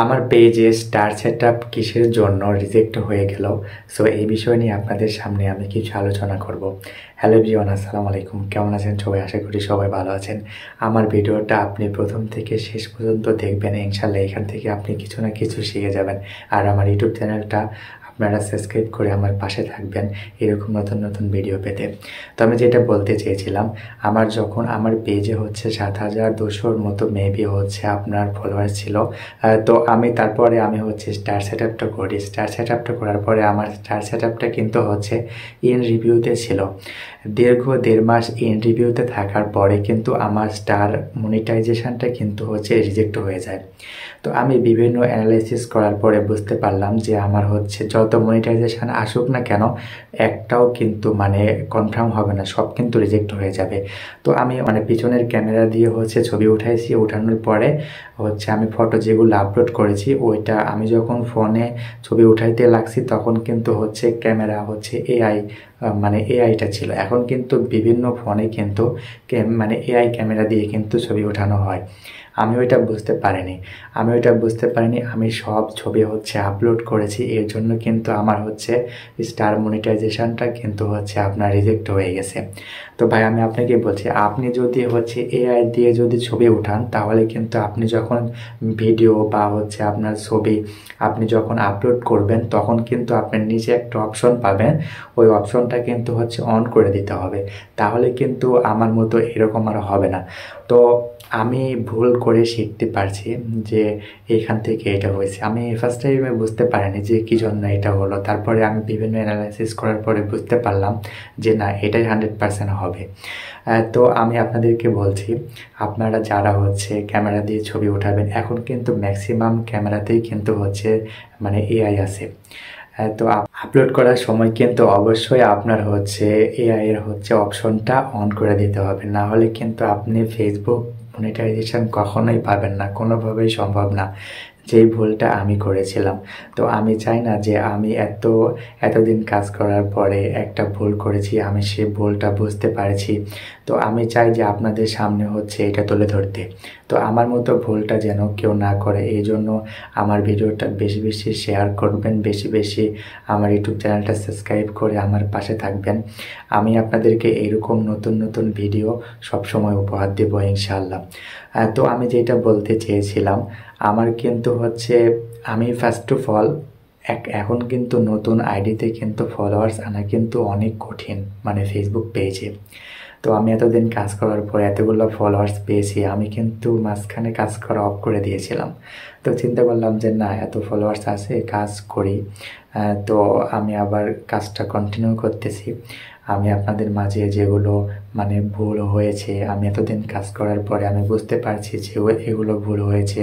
আমার পেজে star setup কিসের জন্য রিজেক্ট হয়ে গেল। সো এই বিষয় নিয়ে আপনাদের সামনে আমি কিছু আলোচনা করব। হ্যালো এভরিওয়ান, আসসালামু আলাইকুম। কেমন আছেন সবাই? আশা করি সবাই ভালো আছেন। আমার ভিডিওটা আপনি প্রথম থেকে শেষ পর্যন্ত দেখবেন, ইনশাল্লাহ এখান থেকে আপনি কিছু না কিছু শিখে যাবেন। আর আমার ইউটিউব চ্যানেলটা আপনারা সাবস্ক্রাইব করে আমার পাশে থাকবেন এরকম নতুন নতুন ভিডিও পেতে। তো আমি যেটা বলতে চেয়েছিলাম, যখন আমার পেজে হচ্ছে 7,200 মতো মেবি হচ্ছে আপনার ফলোয়ার ছিল। তো তারপরে আমি হচ্ছে স্টার সেটআপটা করি। স্টার সেটআপটা করার পরে আমার স্টার সেটআপটা কিন্তু হচ্ছে ইন রিভিউতে ছিল। দীর্ঘ 1.5 মাস ইন রিভিউতে থাকার পরে কিন্তু আমার স্টার মনিটাইজেশনটা কিন্তু হচ্ছে রিজেক্ট হয়ে যায়। তো আমি বিভিন্ন অ্যানালাইসিস করার পরে বুঝতে পারলাম যে আমার হচ্ছে যত মনিটাইজেশন আসুক না কেন, একটাও কিন্তু কনফার্ম হবে না, সব কিন্তু রিজেক্ট হয়ে যাবে। তো আমি পিছনের ক্যামেরা দিয়ে হচ্ছে ছবি উঠাইছি। উঠানোর পরে হচ্ছে আমি ফটো যেগুলো আপলোড করেছি, ওইটা আমি যখন ফোনে ছবি উঠাইতে লাগছি তখন কিন্তু হচ্ছে ক্যামেরা হচ্ছে এআইটা ছিল। এখন কিন্তু বিভিন্ন ফোনে কিন্তু এআই ক্যামেরা দিয়ে কিন্তু ছবি ওঠানো হয়। আমি ওইটা বুঝতে পারিনি। আমি সব ছবি হচ্ছে আপলোড করেছি, এর জন্য কিন্তু আমার হচ্ছে স্টার মনিটাইজেশনটা কিন্তু হচ্ছে আপনার রিজেক্ট হয়ে গেছে। তো ভাই, আমি আপনাকে বলছি, আপনি যদি হচ্ছে এআই দিয়ে যদি ছবি উঠান, তাহলে কিন্তু আপনি যখন ভিডিও বা হচ্ছে আপনার ছবি আপনি যখন আপলোড করবেন, তখন কিন্তু আপনি নিচে একটা অপশন পাবেন। ওই অপশনটা কিন্তু হচ্ছে অন করে দিতে হবে, তাহলে কিন্তু আমার মতো এরকম আর হবে না। তো আমি ভুল করে শিখতে পারছি যে এখান থেকে এটা হয়েছে। আমি ফার্স্ট টাইমে বুঝতে পারিনি যে কী জন্য এটা হলো। তারপরে আমি বিভিন্ন অ্যানালাইসিস করার পরে বুঝতে পারলাম যে না, এটাই 100% হবে। তো আমি আপনাদেরকে বলছি, আপনারা যারা হচ্ছে ক্যামেরা দিয়ে ছবি উঠাবেন, এখন কিন্তু ম্যাক্সিমাম ক্যামেরাতেই কিন্তু হচ্ছে এআই আছে। তো আপলোড করার সময় কিন্তু অবশ্যই আপনার হচ্ছে এআই এর হচ্ছে অপশনটা অন করে দিতে হবে, না হলে কিন্তু আপনি ফেসবুক মনিটাইজেশন কখনোই পাবেন না, কোনোভাবেই সম্ভব না। যেই ভুলটা আমি করেছিলাম, তো আমি চাই না যে আমি এতদিন কাজ করার পরে একটা ভুল করেছি, আমি সেই ভুলটা বুঝতে পারছি। তো আমি চাই যে আপনাদের সামনে হচ্ছে এটা তুলে ধরতে। তো আমার মতো ভুলটা যেন কেউ না করে, এই জন্য আমার ভিডিওটা বেশি বেশি শেয়ার করবেন, বেশি বেশি আমার ইউটিউব চ্যানেলটা সাবস্ক্রাইব করে আমার পাশে থাকবেন। আমি আপনাদেরকে এরকম নতুন নতুন ভিডিও সবসময় উপহার দেব ইনশাআল্লাহ। তো আমি যেটা বলতে চেয়েছিলাম, আমার কিন্তু হচ্ছে আমি ফার্স্ট অফ অল এখন কিন্তু নতুন আইডিতে কিন্তু ফলোয়ার্স আনা কিন্তু অনেক কঠিন, ফেসবুক পেজে। তো আমি এতদিন কাজ করার পর এতগুলো ফলোয়ার্স পেয়েছি, আমি কিন্তু মাঝখানে কাজ করা অফ করে দিয়েছিলাম। তো চিন্তা করলাম যে না, এত ফলোয়ার্স আছে, কাজ করি। তো আমি আবার কাজটা কন্টিনিউ করতেছি। আমি আপনাদের মাঝে যেগুলো ভুল হয়েছে, আমি এতদিন কাজ করার পরে আমি বুঝতে পারছি যে এগুলো ভুল হয়েছে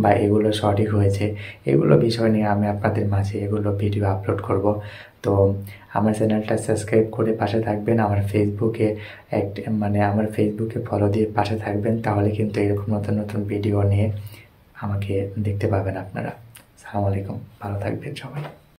বা এগুলো সঠিক হয়েছে, এগুলো বিষয় নিয়ে আমি আপনাদের মাঝে এগুলো ভিডিও আপলোড করব। তো আমার চ্যানেলটা সাবস্ক্রাইব করে পাশে থাকবেন। আমার ফেসবুকে ফলো দিয়ে পাশে থাকবেন, তাহলে কিন্তু এরকম নতুন নতুন ভিডিও নিয়ে আমাকে দেখতে পাবেন আপনারা। আসসালামু আলাইকুম, ভালো থাকবেন সবাই।